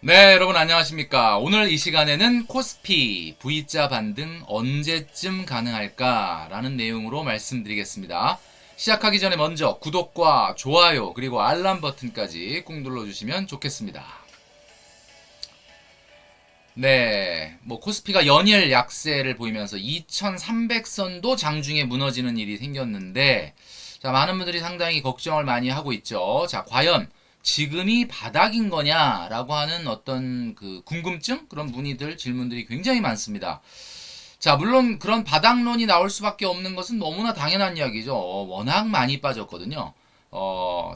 네, 여러분 안녕하십니까. 오늘 이 시간에는 코스피 V자 반등 언제쯤 가능할까? 라는 내용으로 말씀드리겠습니다. 시작하기 전에 먼저 구독과 좋아요 그리고 알람 버튼까지 꾹 눌러주시면 좋겠습니다. 네, 코스피가 연일 약세를 보이면서 2300선도 장중에 무너지는 일이 생겼는데, 자, 많은 분들이 상당히 걱정을 많이 하고 있죠. 자, 과연 지금이 바닥인 거냐라고 하는 어떤 그 궁금증? 그런 문의들, 질문들이 굉장히 많습니다. 자, 물론 그런 바닥론이 나올 수밖에 없는 것은 너무나 당연한 이야기죠. 워낙 많이 빠졌거든요.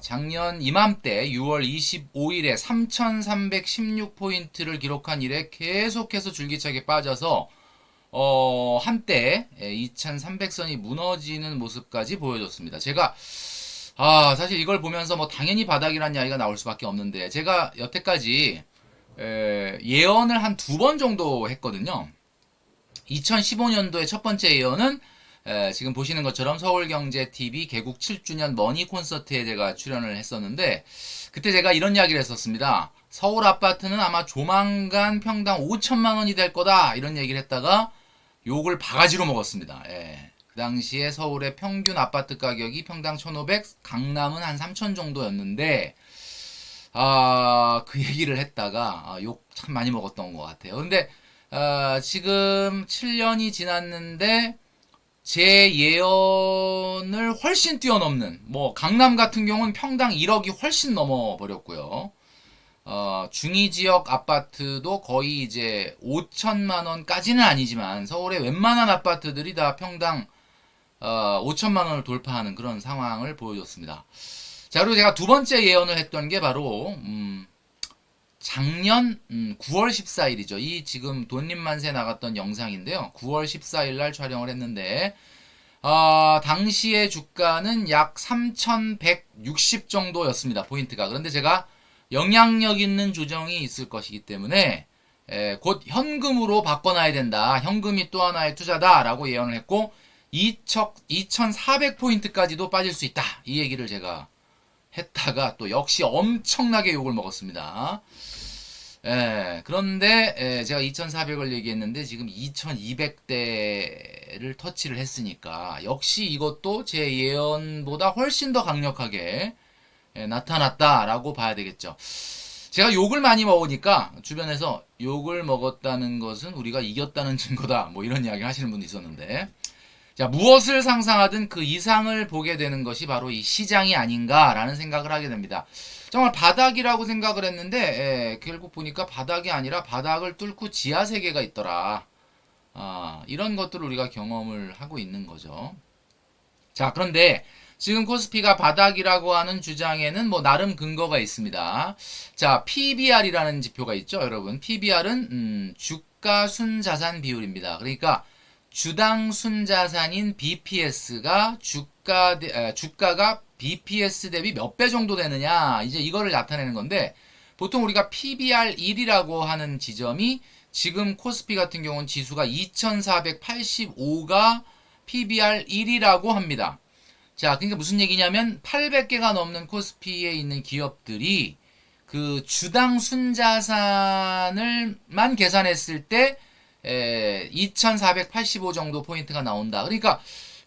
작년 이맘때 6월 25일에 3,316포인트를 기록한 이래 계속해서 줄기차게 빠져서, 한때 2,300선이 무너지는 모습까지 보여줬습니다. 제가, 사실 이걸 보면서 당연히 바닥이라는 이야기가 나올 수밖에 없는데, 제가 여태까지, 예언을 한 두 번 정도 했거든요. 2015년도에 첫 번째 예언은 지금 보시는 것처럼 서울경제TV 개국 7주년 머니 콘서트에 제가 출연을 했었는데, 그때 제가 이런 이야기를 했었습니다. 서울 아파트는 아마 조만간 평당 5천만 원이 될 거다, 이런 얘기를 했다가 욕을 바가지로 먹었습니다. 예. 그 당시에 서울의 평균 아파트 가격이 평당 1,500, 강남은 한 3천 정도였는데, 그 얘기를 했다가 욕 참 많이 먹었던 것 같아요. 근데 지금 7년이 지났는데 제 예언을 훨씬 뛰어넘는, 강남 같은 경우는 평당 1억이 훨씬 넘어 버렸고요. 중위 지역 아파트도 거의 이제 5천만 원까지는 아니지만 서울의 웬만한 아파트들이 다 평당 5천만 원을 돌파하는 그런 상황을 보여줬습니다. 자, 그리고 제가 두 번째 예언을 했던 게 바로 작년 9월 14일이죠. 이 지금 돈님만세 나갔던 영상인데요. 9월 14일 날 촬영을 했는데, 당시의 주가는 약 3,160 정도였습니다. 포인트가. 그런데 제가 영향력 있는 조정이 있을 것이기 때문에 곧 현금으로 바꿔놔야 된다. 현금이 또 하나의 투자다라고 예언을 했고, 2,400포인트까지도 빠질 수 있다. 이 얘기를 제가 했다가 또 역시 엄청나게 욕을 먹었습니다. 그런데 제가 2,400을 얘기했는데 지금 2,200대를 터치를 했으니까 역시 이것도 제 예언보다 훨씬 더 강력하게 나타났다라고 봐야 되겠죠. 제가 욕을 많이 먹으니까 주변에서 욕을 먹었다는 것은 우리가 이겼다는 증거다, 이런 이야기 하시는 분도 있었는데, 자, 무엇을 상상하든 그 이상을 보게 되는 것이 바로 이 시장이 아닌가라는 생각을 하게 됩니다. 정말 바닥이라고 생각을 했는데, 결국 보니까 바닥이 아니라 바닥을 뚫고 지하 세계가 있더라. 이런 것들을 우리가 경험을 하고 있는 거죠. 자, 그런데 지금 코스피가 바닥이라고 하는 주장에는 나름 근거가 있습니다. 자, PBR이라는 지표가 있죠, 여러분. PBR은 주가 순자산 비율입니다. 그러니까 주당 순자산인 BPS가 주가가 BPS 대비 몇 배 정도 되느냐, 이제 이거를 나타내는 건데, 보통 우리가 PBR 1이라고 하는 지점이 지금 코스피 같은 경우는 지수가 2485가 PBR 1이라고 합니다. 자, 그러니까 무슨 얘기냐면 800개가 넘는 코스피에 있는 기업들이 그 주당 순자산을만 계산했을 때 2485 정도 포인트가 나온다. 그러니까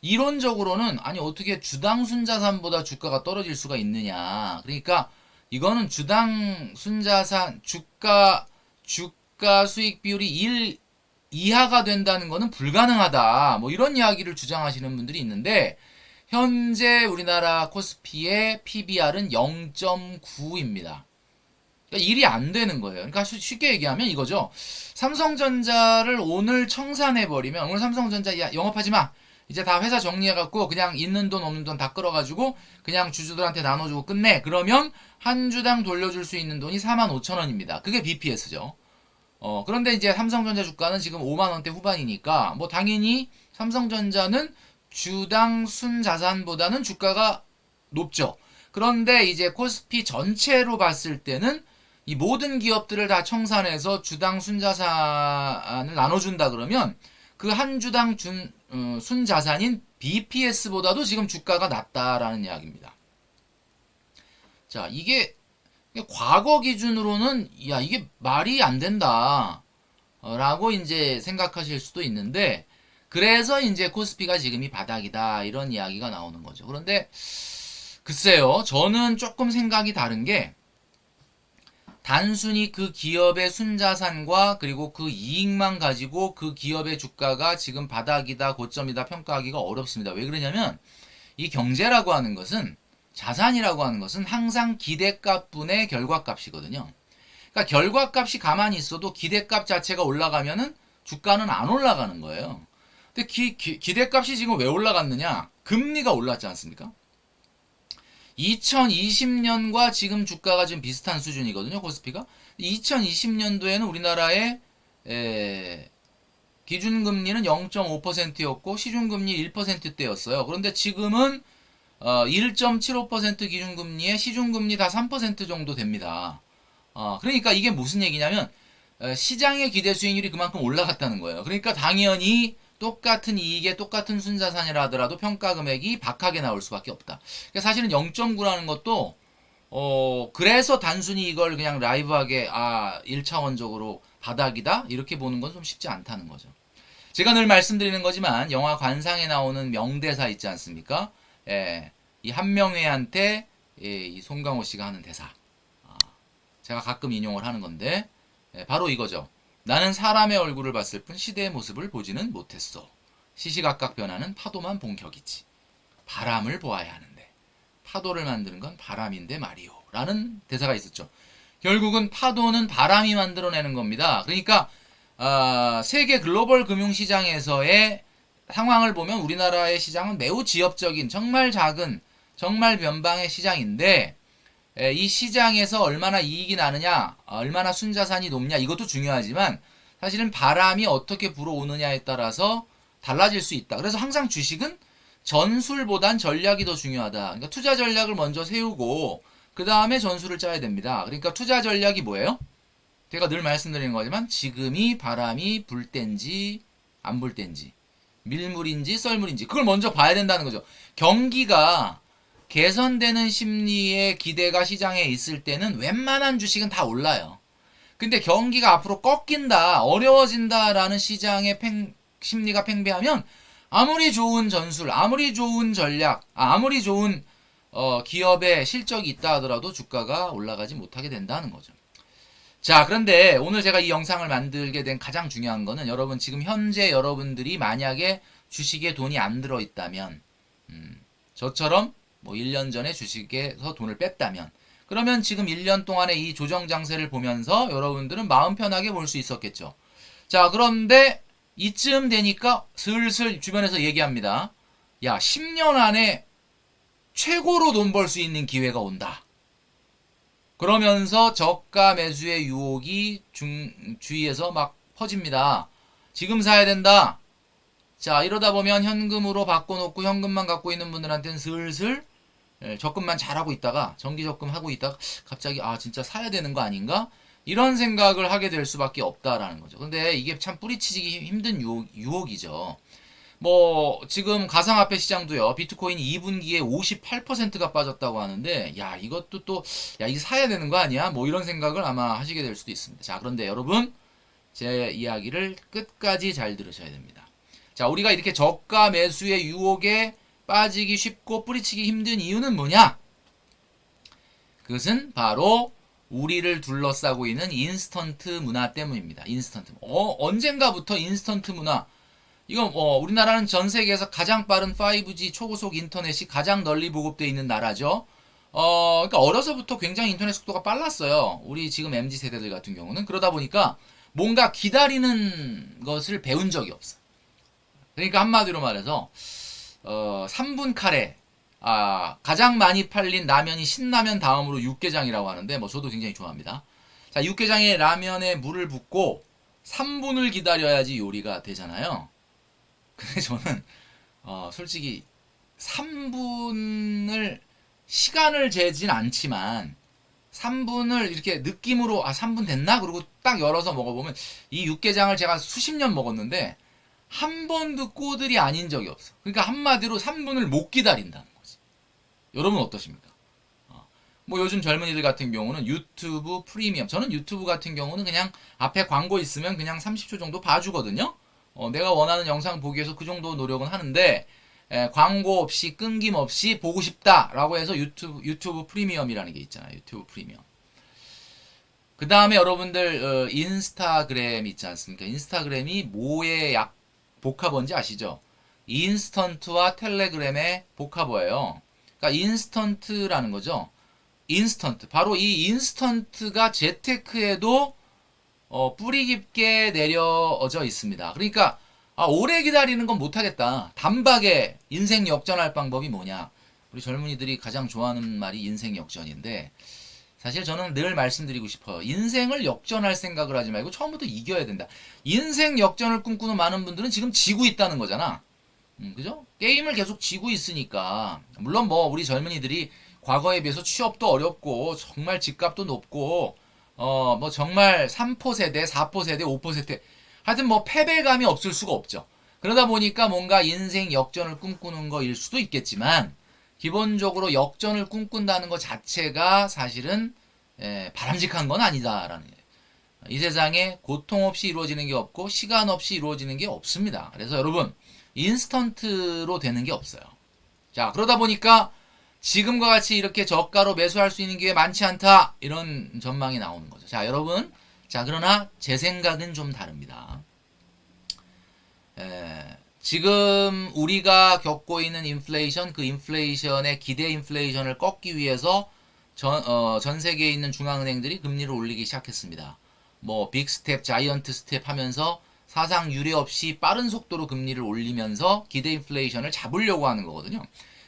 이론적으로는 아니 어떻게 주당 순자산보다 주가가 떨어질 수가 있느냐. 그러니까 이거는 주당 순자산 주가 수익 비율이 1 이하가 된다는 것은 불가능하다. 이런 이야기를 주장하시는 분들이 있는데, 현재 우리나라 코스피의 PBR은 0.9입니다. 그러니까 일이 안 되는 거예요. 그러니까 쉽게 얘기하면 이거죠. 삼성전자를 오늘 청산해버리면, 오늘 삼성전자 영업하지 마. 이제 다 회사 정리해갖고 그냥 있는 돈 없는 돈 다 끌어가지고 그냥 주주들한테 나눠주고 끝내. 그러면 한 주당 돌려줄 수 있는 돈이 45,000원입니다. 그게 BPS죠. 그런데 이제 삼성전자 주가는 지금 5만원대 후반이니까 당연히 삼성전자는 주당 순자산보다는 주가가 높죠. 그런데 이제 코스피 전체로 봤을 때는 이 모든 기업들을 다 청산해서 주당 순자산을 나눠준다 그러면 그 한 주당 순자산인 BPS보다도 지금 주가가 낮다라는 이야기입니다. 자, 이게 과거 기준으로는 야 이게 말이 안 된다 라고 이제 생각하실 수도 있는데 그래서 이제 코스피가 지금이 바닥이다 이런 이야기가 나오는 거죠. 그런데 글쎄요, 저는 조금 생각이 다른 게 단순히 그 기업의 순자산과 그리고 그 이익만 가지고 그 기업의 주가가 지금 바닥이다 고점이다 평가하기가 어렵습니다. 왜 그러냐면 이 경제라고 하는 것은 자산이라고 하는 것은 항상 기대값분의 결과값이거든요. 그러니까 결과값이 가만히 있어도 기대값 자체가 올라가면은 주가는 안 올라가는 거예요. 근데 기대값이 지금 왜 올라갔느냐? 금리가 올랐지 않습니까? 2020년과 지금 주가가 지금 비슷한 수준이거든요. 코스피가. 2020년도에는 우리나라의 기준금리는 0.5%였고 시중금리 1%대였어요. 그런데 지금은 1.75% 기준금리에 시중금리 다 3% 정도 됩니다. 그러니까 이게 무슨 얘기냐면 시장의 기대 수익률이 그만큼 올라갔다는 거예요. 그러니까 당연히 똑같은 이익에 똑같은 순자산이라 하더라도 평가 금액이 박하게 나올 수밖에 없다. 그러니까 사실은 0.9라는 것도 그래서 단순히 이걸 그냥 라이브하게 1차원적으로 바닥이다 이렇게 보는 건 좀 쉽지 않다는 거죠. 제가 늘 말씀드리는 거지만 영화 관상에 나오는 명대사 있지 않습니까? 이 한명회한테 이 송강호 씨가 하는 대사. 제가 가끔 인용을 하는 건데 바로 이거죠. 나는 사람의 얼굴을 봤을 뿐 시대의 모습을 보지는 못했어. 시시각각 변하는 파도만 본 격이지. 바람을 보아야 하는데 파도를 만드는 건 바람인데 말이오. 라는 대사가 있었죠. 결국은 파도는 바람이 만들어내는 겁니다. 그러니까 세계 글로벌 금융시장에서의 상황을 보면 우리나라의 시장은 매우 지엽적인 정말 작은 정말 변방의 시장인데 이 시장에서 얼마나 이익이 나느냐, 얼마나 순자산이 높냐 이것도 중요하지만 사실은 바람이 어떻게 불어오느냐에 따라서 달라질 수 있다. 그래서 항상 주식은 전술보단 전략이 더 중요하다. 그러니까 투자 전략을 먼저 세우고 그 다음에 전술을 짜야 됩니다. 그러니까 투자 전략이 뭐예요? 제가 늘 말씀드리는 거지만 지금이 바람이 불 땐지 안 불 땐지 밀물인지 썰물인지 그걸 먼저 봐야 된다는 거죠. 경기가 개선되는 심리의 기대가 시장에 있을 때는 웬만한 주식은 다 올라요. 근데 경기가 앞으로 꺾인다, 어려워진다라는 시장의 심리가 팽배하면 아무리 좋은 전술, 아무리 좋은 전략, 아무리 좋은 기업의 실적이 있다 하더라도 주가가 올라가지 못하게 된다는 거죠. 자, 그런데 오늘 제가 이 영상을 만들게 된 가장 중요한 거는 여러분 지금 현재 여러분들이 만약에 주식에 돈이 안 들어있다면 저처럼 뭐 1년 전에 주식에서 돈을 뺐다면 그러면 지금 1년 동안의 이 조정 장세를 보면서 여러분들은 마음 편하게 볼 수 있었겠죠. 자, 그런데 이쯤 되니까 슬슬 주변에서 얘기합니다. 야, 10년 안에 최고로 돈 벌 수 있는 기회가 온다. 그러면서 저가 매수의 유혹이 주위에서 막 퍼집니다. 지금 사야 된다. 자, 이러다 보면 현금으로 바꿔놓고 현금만 갖고 있는 분들한테는 슬슬 적금만 잘하고 있다가 정기 적금 하고 있다가 갑자기 진짜 사야 되는 거 아닌가? 이런 생각을 하게 될 수밖에 없다라는 거죠. 근데 이게 참 뿌리치기 힘든 유혹이죠. 뭐 지금 가상화폐 시장도요. 비트코인 2분기에 58%가 빠졌다고 하는데 야 이것도 또 야 이거 사야 되는 거 아니야? 뭐 이런 생각을 아마 하시게 될 수도 있습니다. 자, 그런데 여러분 제 이야기를 끝까지 잘 들으셔야 됩니다. 자, 우리가 이렇게 저가 매수의 유혹에 빠지기 쉽고 뿌리치기 힘든 이유는 뭐냐? 그것은 바로 우리를 둘러싸고 있는 인스턴트 문화 때문입니다. 인스턴트. 언젠가부터 인스턴트 문화. 이건 우리나라는 전 세계에서 가장 빠른 5G 초고속 인터넷이 가장 널리 보급되어 있는 나라죠. 그러니까 어려서부터 굉장히 인터넷 속도가 빨랐어요. 우리 지금 MZ 세대들 같은 경우는 그러다 보니까 뭔가 기다리는 것을 배운 적이 없어. 그러니까 한마디로 말해서 3분 카레 가장 많이 팔린 라면이 신라면 다음으로 육개장이라고 하는데 뭐 저도 굉장히 좋아합니다. 자, 육개장에 라면에 물을 붓고 3분을 기다려야지 요리가 되잖아요. 근데 저는 솔직히 3분을 시간을 재진 않지만 3분을 이렇게 느낌으로 3분 됐나? 그러고 딱 열어서 먹어보면 이 육개장을 제가 수십 년 먹었는데 한 번도 꼬들이 아닌 적이 없어. 그러니까 한마디로 3분을 못 기다린다는 거지. 여러분 어떠십니까? 뭐 요즘 젊은이들 같은 경우는 유튜브 프리미엄. 저는 유튜브 같은 경우는 그냥 앞에 광고 있으면 그냥 30초 정도 봐주거든요. 내가 원하는 영상 보기 위해서 그 정도 노력은 하는데 광고 없이 끊김없이 보고 싶다라고 해서 유튜브 프리미엄이라는 게 있잖아요. 유튜브 프리미엄. 그 다음에 여러분들 인스타그램 있지 않습니까? 인스타그램이 뭐의 복합어인지 아시죠? 인스턴트와 텔레그램의 복합어예요. 그러니까 인스턴트라는 거죠. 인스턴트. 바로 이 인스턴트가 재테크에도 뿌리 깊게 내려져 있습니다. 그러니까 오래 기다리는 건 못하겠다. 단박에 인생 역전할 방법이 뭐냐? 우리 젊은이들이 가장 좋아하는 말이 인생 역전인데 사실 저는 늘 말씀드리고 싶어요. 인생을 역전할 생각을 하지 말고 처음부터 이겨야 된다. 인생 역전을 꿈꾸는 많은 분들은 지금 지고 있다는 거잖아. 그죠? 게임을 계속 지고 있으니까 물론 뭐 우리 젊은이들이 과거에 비해서 취업도 어렵고 정말 집값도 높고 뭐 정말 3포 세대, 4포 세대, 5포 세대 하여튼 뭐 패배감이 없을 수가 없죠. 그러다 보니까 뭔가 인생 역전을 꿈꾸는 거일 수도 있겠지만 기본적으로 역전을 꿈꾼다는 것 자체가 사실은 바람직한 건 아니다라는 거예요. 이 세상에 고통 없이 이루어지는 게 없고 시간 없이 이루어지는 게 없습니다. 그래서 여러분 인스턴트로 되는 게 없어요. 자, 그러다 보니까 지금과 같이 이렇게 저가로 매수할 수 있는 기회 많지 않다. 이런 전망이 나오는 거죠. 자, 여러분. 자, 그러나 제 생각은 좀 다릅니다. 지금 우리가 겪고 있는 인플레이션, 그 인플레이션의 기대 인플레이션을 꺾기 위해서 전 세계에 있는 중앙은행들이 금리를 올리기 시작했습니다. 뭐 빅스텝, 자이언트 스텝 하면서 사상 유례 없이 빠른 속도로 금리를 올리면서 기대 인플레이션을 잡으려고 하는 거거든요.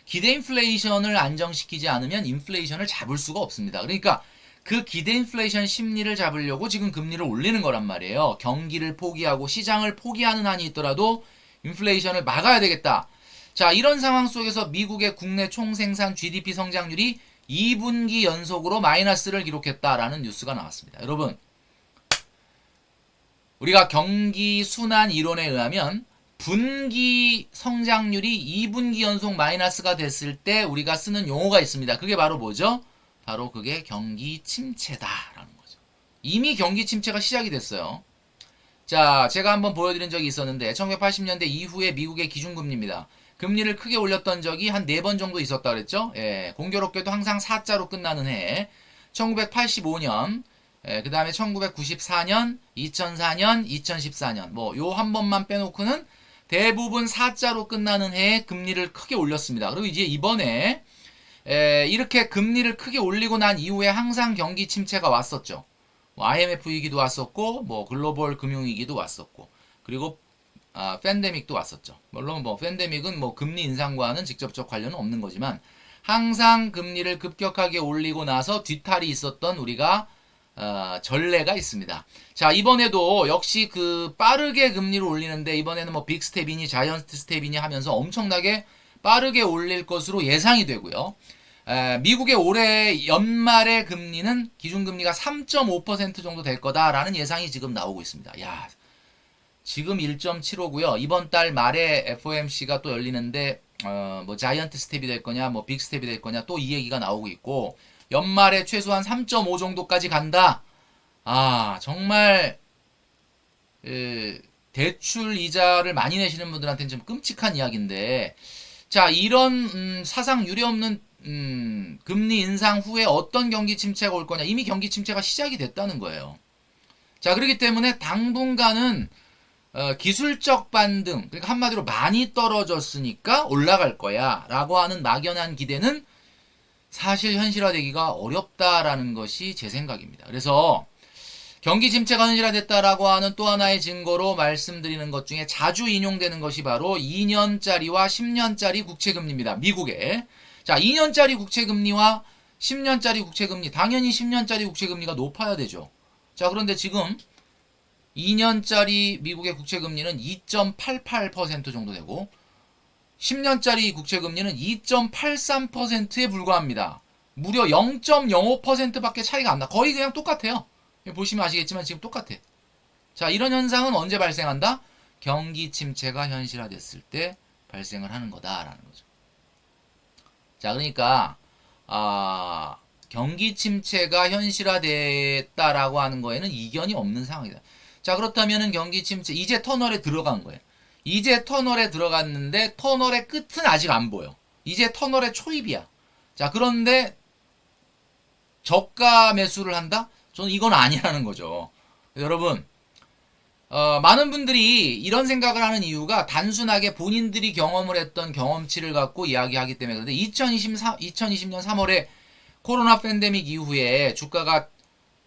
기대 인플레이션을 안정시키지 않으면 인플레이션을 잡을 수가 없습니다. 그러니까 그 기대 인플레이션 심리를 잡으려고 지금 금리를 올리는 거란 말이에요. 경기를 포기하고 시장을 포기하는 한이 있더라도 인플레이션을 막아야 되겠다. 자, 이런 상황 속에서 미국의 국내 총생산 GDP 성장률이 2분기 연속으로 마이너스를 기록했다라는 뉴스가 나왔습니다. 여러분, 우리가 경기 순환 이론에 의하면 분기 성장률이 2분기 연속 마이너스가 됐을 때 우리가 쓰는 용어가 있습니다. 그게 바로 뭐죠? 바로 그게 경기 침체다라는 거죠. 이미 경기 침체가 시작이 됐어요. 자, 제가 한번 보여드린 적이 있었는데 1980년대 이후에 미국의 기준금리입니다. 금리를 크게 올렸던 적이 한 4번 정도 있었다 그랬죠? 예, 공교롭게도 항상 4자로 끝나는 해 1985년, 그 다음에 1994년, 2004년, 2014년 뭐 요 한 번만 빼놓고는 대부분 4자로 끝나는 해에 금리를 크게 올렸습니다. 그리고 이제 이번에 이렇게 금리를 크게 올리고 난 이후에 항상 경기 침체가 왔었죠. 뭐 IMF 위기도 왔었고, 뭐 글로벌 금융 위기도 왔었고, 그리고 팬데믹도 왔었죠. 물론 뭐 팬데믹은 뭐 금리 인상과는 직접적 관련은 없는 거지만 항상 금리를 급격하게 올리고 나서 뒤탈이 있었던 우리가 전례가 있습니다. 자, 이번에도 역시 그 빠르게 금리를 올리는데 이번에는 뭐 빅스텝이니 자이언트 스텝이니 하면서 엄청나게 빠르게 올릴 것으로 예상이 되고요. 미국의 올해 연말의 금리는 기준금리가 3.5% 정도 될 거다라는 예상이 지금 나오고 있습니다. 야, 지금 1.75고요. 이번 달 말에 FOMC가 또 열리는데 뭐 자이언트 스텝이 될 거냐, 뭐 빅 스텝이 될 거냐 또 이 얘기가 나오고 있고 연말에 최소한 3.5 정도까지 간다. 정말 대출 이자를 많이 내시는 분들한테는 좀 끔찍한 이야기인데 자, 이런 사상 유례없는 금리 인상 후에 어떤 경기 침체가 올 거냐. 이미 경기 침체가 시작이 됐다는 거예요. 자, 그렇기 때문에 당분간은 기술적 반등, 그러니까 한마디로 많이 떨어졌으니까 올라갈 거야 라고 하는 막연한 기대는 사실 현실화되기가 어렵다라는 것이 제 생각입니다. 그래서 경기 침체가 현실화됐다라고 하는 또 하나의 증거로 말씀드리는 것 중에 자주 인용되는 것이 바로 2년짜리와 10년짜리 국채금리입니다. 미국에. 자, 2년짜리 국채금리와 10년짜리 국채금리, 당연히 10년짜리 국채금리가 높아야 되죠. 자, 그런데 지금 2년짜리 미국의 국채금리는 2.88% 정도 되고 10년짜리 국채금리는 2.83%에 불과합니다. 무려 0.05%밖에 차이가 안 나. 거의 그냥 똑같아요. 보시면 아시겠지만 지금 똑같아. 자, 이런 현상은 언제 발생한다? 경기 침체가 현실화됐을 때 발생을 하는 거다라는 거죠. 자, 그러니까 경기 침체가 현실화됐다라고 하는 거에는 이견이 없는 상황이다. 자, 그렇다면은 경기 침체, 이제 터널에 들어간 거예요. 이제 터널에 들어갔는데 터널의 끝은 아직 안 보여. 이제 터널의 초입이야. 자, 그런데 저가 매수를 한다? 저는 이건 아니라는 거죠. 여러분, 많은 분들이 이런 생각을 하는 이유가 단순하게 본인들이 경험을 했던 경험치를 갖고 이야기하기 때문에 그런데 2020년 3월에 코로나 팬데믹 이후에 주가가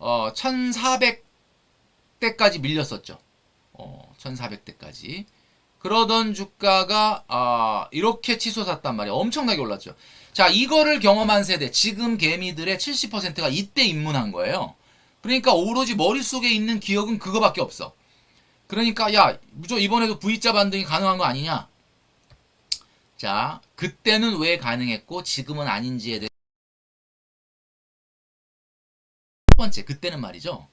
1400대까지 밀렸었죠. 1400대까지. 그러던 주가가 이렇게 치솟았단 말이에요. 엄청나게 올랐죠. 자, 이거를 경험한 세대, 지금 개미들의 70%가 이때 입문한 거예요. 그러니까 오로지 머릿속에 있는 기억은 그거밖에 없어. 그러니까 야, 무조건 이번에도 V자 반등이 가능한 거 아니냐? 자, 그때는 왜 가능했고 지금은 아닌지에 대해 첫 번째, 그때는 말이죠.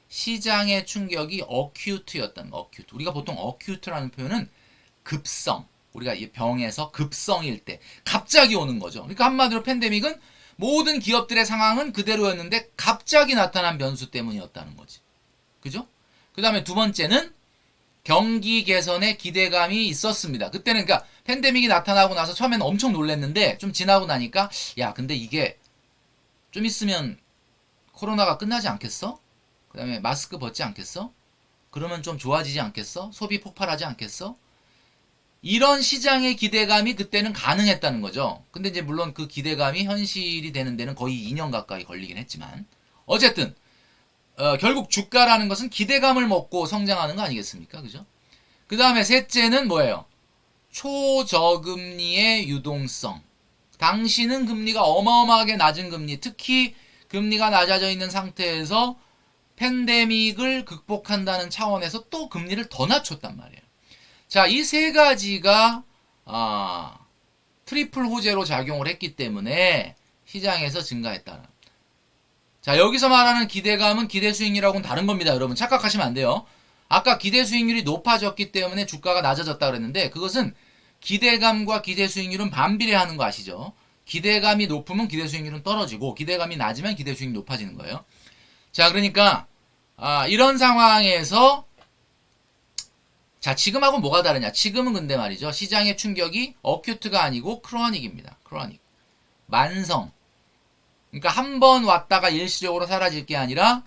시장의 충격이 어큐트였다는 거. 어큐트. 우리가 보통 어큐트라는 표현은 급성. 우리가 이 병에서 급성일 때 갑자기 오는 거죠. 그러니까 한마디로 팬데믹은 모든 기업들의 상황은 그대로였는데 갑자기 나타난 변수 때문이었다는 거지. 그죠? 그 다음에 두 번째는 경기 개선에 기대감이 있었습니다. 그때는 그러니까 팬데믹이 나타나고 나서 처음에는 엄청 놀랐는데 좀 지나고 나니까 야, 근데 이게 좀 있으면 코로나가 끝나지 않겠어? 그 다음에 마스크 벗지 않겠어? 그러면 좀 좋아지지 않겠어? 소비 폭발하지 않겠어? 이런 시장의 기대감이 그때는 가능했다는 거죠. 근데 이제 물론 그 기대감이 현실이 되는 데는 거의 2년 가까이 걸리긴 했지만 어쨌든 결국 주가라는 것은 기대감을 먹고 성장하는 거 아니겠습니까? 그죠? 그 다음에 셋째는 뭐예요? 초저금리의 유동성. 당시는 금리가 어마어마하게 낮은 금리, 특히 금리가 낮아져 있는 상태에서 팬데믹을 극복한다는 차원에서 또 금리를 더 낮췄단 말이에요. 자, 이 세 가지가 트리플 호재로 작용을 했기 때문에 시장에서 증가했다는. 자, 여기서 말하는 기대감은 기대 수익률하고는 다른 겁니다. 여러분 착각하시면 안 돼요. 아까 기대 수익률이 높아졌기 때문에 주가가 낮아졌다 그랬는데 그것은 기대감과 기대 수익률은 반비례하는 거 아시죠? 기대감이 높으면 기대 수익률은 떨어지고 기대감이 낮으면 기대 수익률이 높아지는 거예요. 자, 그러니까 이런 상황에서 자, 지금하고 뭐가 다르냐? 지금은 근데 말이죠. 시장의 충격이 어큐트가 아니고 크로닉입니다. 크로닉. 만성. 그러니까 한 번 왔다가 일시적으로 사라질 게 아니라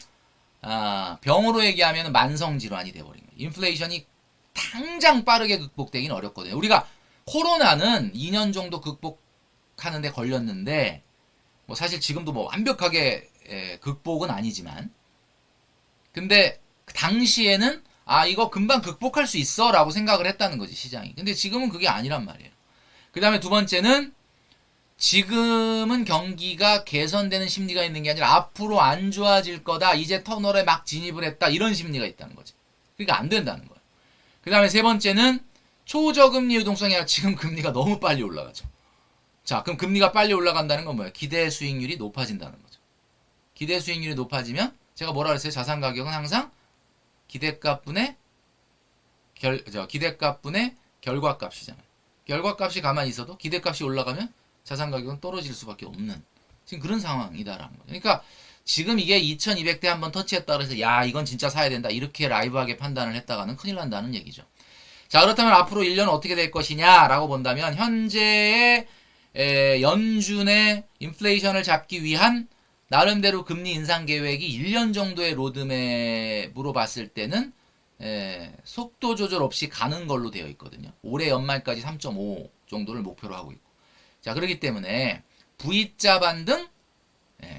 병으로 얘기하면 만성 질환이 돼버린 거예요. 인플레이션이 당장 빠르게 극복되긴 어렵거든요. 우리가 코로나는 2년 정도 극복하는데 걸렸는데 뭐 사실 지금도 뭐 완벽하게 극복은 아니지만 근데 그 당시에는 이거 금방 극복할 수 있어 라고 생각을 했다는 거지 시장이. 근데 지금은 그게 아니란 말이에요. 그 다음에 두 번째는 지금은 경기가 개선되는 심리가 있는 게 아니라 앞으로 안 좋아질 거다. 이제 터널에 막 진입을 했다. 이런 심리가 있다는 거지. 그러니까 안 된다는 거예요. 그 다음에 세 번째는 초저금리 유동성이 아니라 지금 금리가 너무 빨리 올라가죠. 자, 그럼 금리가 빨리 올라간다는 건 뭐예요? 기대 수익률이 높아진다는 거죠. 기대 수익률이 높아지면 제가 뭐라 그랬어요? 자산 가격은 항상 기대값분의 기대값분의 결과값이잖아요. 결과값이 가만히 있어도 기대값이 올라가면 자산 가격은 떨어질 수밖에 없는 지금 그런 상황이다라는 거죠. 그러니까 지금 이게 2200대 한번 터치했다 그래서 야, 이건 진짜 사야 된다. 이렇게 라이브하게 판단을 했다가는 큰일 난다는 얘기죠. 자, 그렇다면 앞으로 1년 어떻게 될 것이냐라고 본다면 현재의 연준의 인플레이션을 잡기 위한 나름대로 금리 인상 계획이 1년 정도의 로드맵으로 봤을 때는 속도 조절 없이 가는 걸로 되어 있거든요. 올해 연말까지 3.5 정도를 목표로 하고 있고. 자, 그렇기 때문에 V자 반등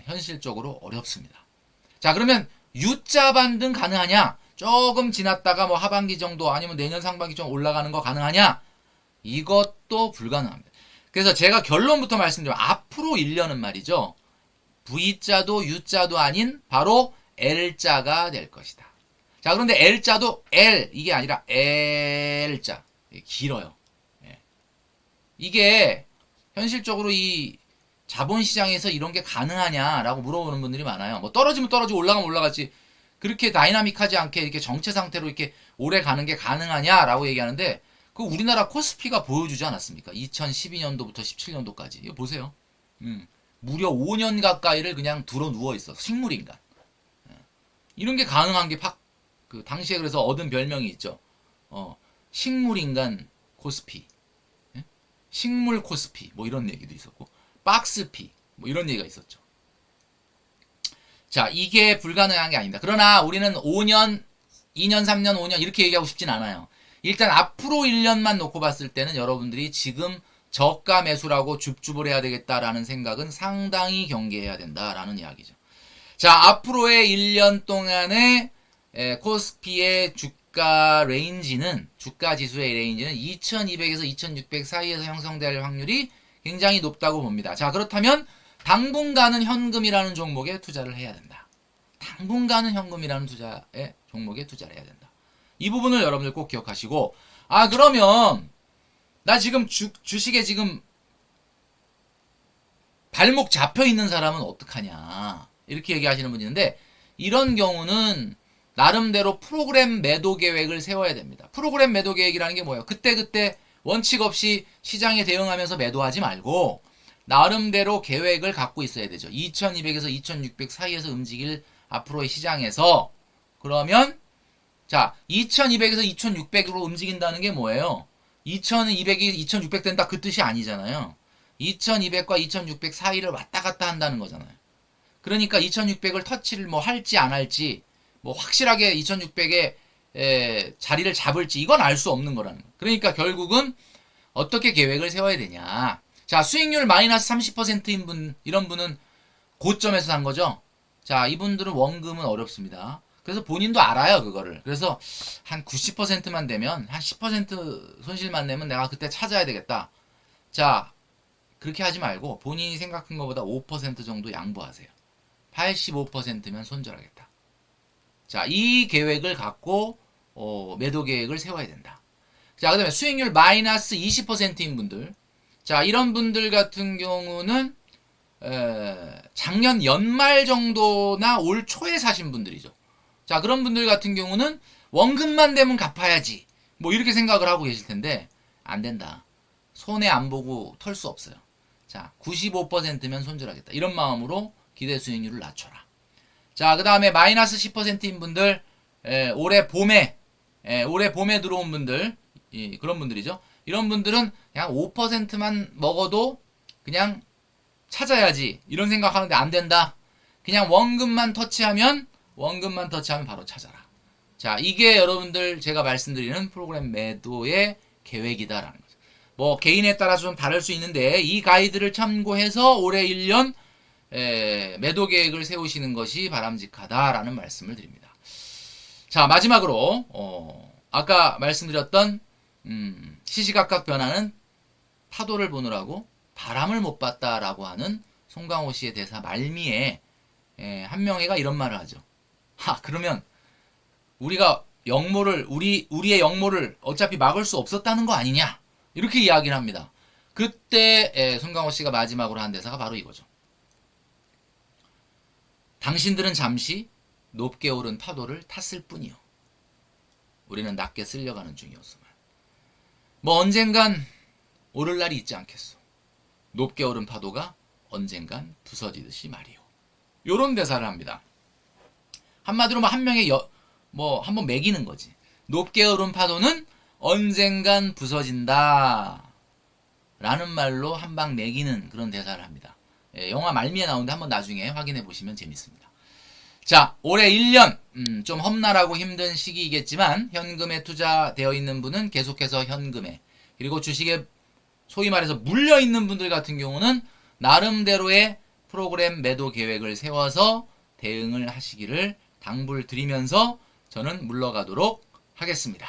현실적으로 어렵습니다. 자, 그러면 U자 반등 가능하냐? 조금 지났다가 뭐 하반기 정도 아니면 내년 상반기 좀 올라가는 거 가능하냐? 이것도 불가능합니다. 그래서 제가 결론부터 말씀드리면 앞으로 1년은 말이죠. V자도 U자도 아닌 바로 L자가 될 것이다. 자, 그런데 L자도 L 이게 아니라 L자 길어요. 이게 현실적으로 이 자본시장에서 이런 게 가능하냐라고 물어보는 분들이 많아요. 뭐 떨어지면 떨어지고 올라가면 올라가지 그렇게 다이나믹하지 않게 이렇게 정체 상태로 이렇게 오래 가는 게 가능하냐라고 얘기하는데 그 우리나라 코스피가 보여주지 않았습니까? 2012년도부터 17년도까지 이거 보세요. 무려 5년 가까이를 그냥 들어 누워 있어. 식물인간. 이런 게 가능한 게 그 당시에 그래서 얻은 별명이 있죠. 식물인간 코스피, 예? 식물 코스피, 뭐 이런 얘기도 있었고, 박스피, 뭐 이런 얘기가 있었죠. 자, 이게 불가능한 게 아닙니다. 그러나 우리는 5년, 2년, 3년, 5년 이렇게 얘기하고 싶진 않아요. 일단 앞으로 1년만 놓고 봤을 때는 여러분들이 지금 저가 매수라고 줍줍을 해야 되겠다라는 생각은 상당히 경계해야 된다라는 이야기죠. 자, 앞으로의 1년 동안의 코스피의 주가 레인지는, 주가 지수의 레인지는 2200에서 2600 사이에서 형성될 확률이 굉장히 높다고 봅니다. 자, 그렇다면 당분간은 현금이라는 종목에 투자를 해야 된다. 당분간은 현금이라는 종목에 투자를 해야 된다. 이 부분을 여러분들 꼭 기억하시고, 그러면 나 지금 주식에 지금 발목 잡혀 있는 사람은 어떡하냐, 이렇게 얘기하시는 분이 있는데, 이런 경우는 나름대로 프로그램 매도 계획을 세워야 됩니다. 프로그램 매도 계획이라는 게 뭐예요? 그때그때 원칙 없이 시장에 대응하면서 매도하지 말고 나름대로 계획을 갖고 있어야 되죠. 2200에서 2600 사이에서 움직일 앞으로의 시장에서. 그러면 자, 2200에서 2600으로 움직인다는 게 뭐예요? 2200이 2600 된다, 그 뜻이 아니잖아요. 2200과 2600 사이를 왔다 갔다 한다는 거잖아요. 그러니까 2600을 터치를 뭐 할지 안 할지, 뭐 확실하게 2600에 자리를 잡을지, 이건 알 수 없는 거라는 거예요. 그러니까 결국은 어떻게 계획을 세워야 되냐. 자, 수익률 마이너스 30%인 분, 이런 분은 고점에서 산 거죠. 자, 이분들은 원금은 어렵습니다. 그래서 본인도 알아요, 그거를. 그래서 한 90%만 되면, 한 10% 손실만 내면 내가 그때 찾아야 되겠다. 자, 그렇게 하지 말고 본인이 생각한 것보다 5% 정도 양보하세요. 85%면 손절하겠다. 자, 이 계획을 갖고 매도 계획을 세워야 된다. 자, 그 다음에 수익률 마이너스 20%인 분들. 자, 이런 분들 같은 경우는 작년 연말 정도나 올 초에 사신 분들이죠. 자, 그런 분들 같은 경우는 원금만 되면 갚아야지, 뭐 이렇게 생각을 하고 계실 텐데, 안 된다. 손해 안 보고 털 수 없어요. 자, 95%면 손절하겠다. 이런 마음으로 기대 수익률을 낮춰라. 자, 그 다음에 마이너스 10%인 분들, 올해 봄에 들어온 분들, 그런 분들이죠. 이런 분들은 그냥 5%만 먹어도 그냥 찾아야지, 이런 생각하는데 안 된다. 그냥 원금만 터치하면 바로 찾아라. 자, 이게 여러분들 제가 말씀드리는 프로그램 매도의 계획이다라는 거죠. 뭐 개인에 따라서 좀 다를 수 있는데, 이 가이드를 참고해서 올해 1년 매도 계획을 세우시는 것이 바람직하다라는 말씀을 드립니다. 자, 마지막으로 아까 말씀드렸던 시시각각 변하는 파도를 보느라고 바람을 못 봤다라고 하는 송강호 씨의 대사 말미에 한명회가 이런 말을 하죠. 그러면 우리가 우리의 역모를 어차피 막을 수 없었다는 거 아니냐, 이렇게 이야기를 합니다. 그때 송강호 씨가 마지막으로 한 대사가 바로 이거죠. 당신들은 잠시 높게 오른 파도를 탔을 뿐이요, 우리는 낮게 쓸려가는 중이었으만. 뭐 언젠간 오를 날이 있지 않겠소. 높게 오른 파도가 언젠간 부서지듯이 말이요. 요런 대사를 합니다. 한마디로 한 명의 한번 매기는 거지. 높게 오른 파도는 언젠간 부서진다 라는 말로 한 방 매기는 그런 대사를 합니다. 영화 말미에 나오는데 한번 나중에 확인해 보시면 재밌습니다. 자, 올해 1년 좀 험난하고 힘든 시기이겠지만 현금에 투자되어 있는 분은 계속해서 현금에, 그리고 주식에 소위 말해서 물려있는 분들 같은 경우는 나름대로의 프로그램 매도 계획을 세워서 대응을 하시기를 당부를 드리면서 저는 물러가도록 하겠습니다.